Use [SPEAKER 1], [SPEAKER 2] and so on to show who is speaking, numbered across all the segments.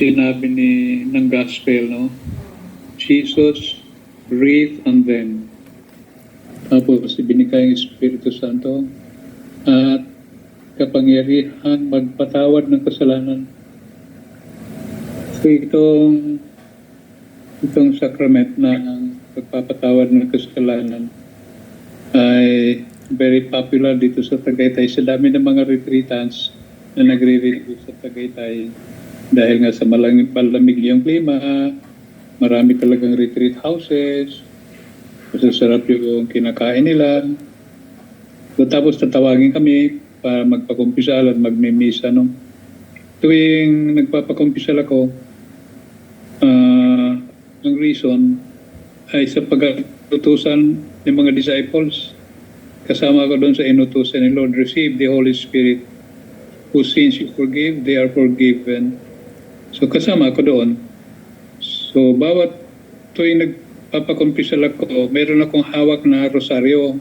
[SPEAKER 1] sinabi ng gospel, no? Jesus breathed on them. Tapos ibinigay ang Espiritu Santo at kapangyarihan magpatawad ng kasalanan. So itong sacrament ng pagpapatawad ng kasalanan ay very popular dito sa Tagaytay. Sa dami ng mga retreatants na nagre-retreat sa Tagaytay dahil nga sa malamig yung klima, marami talagang retreat houses, masasarap yung kinakain nila. So, tapos tatawagin kami para magpakumpisal at magmimisa. No? Tuwing nagpapakumpisal ako, ang reason ay sa pag-utusan ng mga disciples. Kasama ko doon sa inutusan ni Lord, receive the Holy Spirit. Whose sins you forgive, they are forgiven. So kasama ko doon. So bawat tuwing nagpapakumpisal ako, meron akong hawak na rosaryo.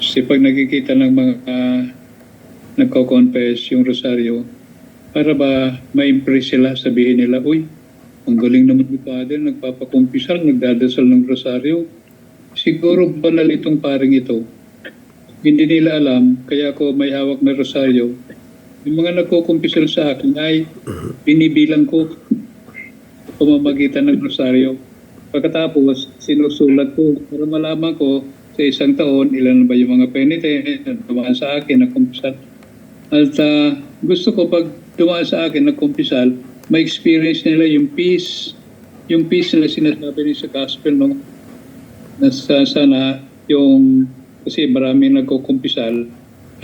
[SPEAKER 1] Kasi pag nakikita ng mga nagko-confess yung rosaryo, para ba ma-impress sila, sabihin nila, uy, ang galing naman ni Father, nagpapakumpisal, nagdadasal ng rosaryo. Siguro banal itong paring ito. Hindi nila alam, kaya ako may hawak na rosaryo. Yung mga nagkukumpisal sa akin ay binibilang ko pamamagitan ng rosaryo. Pagkatapos, sinusulat ko para malaman ko sa isang taon ilan ba yung mga penitent na dumaan sa akin na kumpisal. At gusto ko pag dumaan sa akin na kumpisal, ma-experience nila yung peace na sinasabi niya sa gospel, no? Sana yung, kasi maraming nagkukumpisal,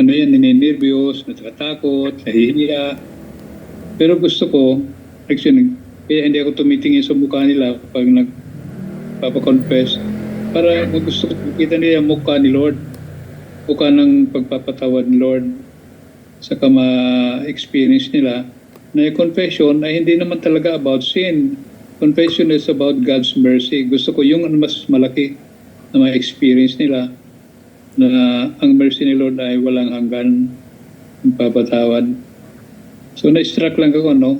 [SPEAKER 1] ninenervyos, natatakot, nahihiya. Pero gusto ko, actually, kaya hindi ako tumitingin sa mukha nila pag nagpapakonfess. Para gusto ko makita nila yung mukha ni Lord, mukha ng pagpapatawad ni Lord, saka ma-experience nila na yung confession ay hindi naman talaga about sin. Confession is about God's mercy. Gusto ko yung mas malaki na ma-experience nila na ang mercy ni Lord ay walang hanggan, ang papatawad. So na-struck lang ako, no?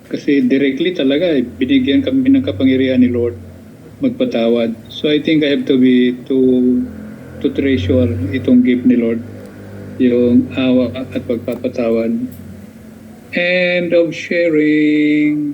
[SPEAKER 1] Kasi directly talaga, binigyan kami ng kapangyarihan ni Lord magpatawad. So I think I have to treasure itong gift ni Lord, yung awa at pagpapatawad. End of sharing.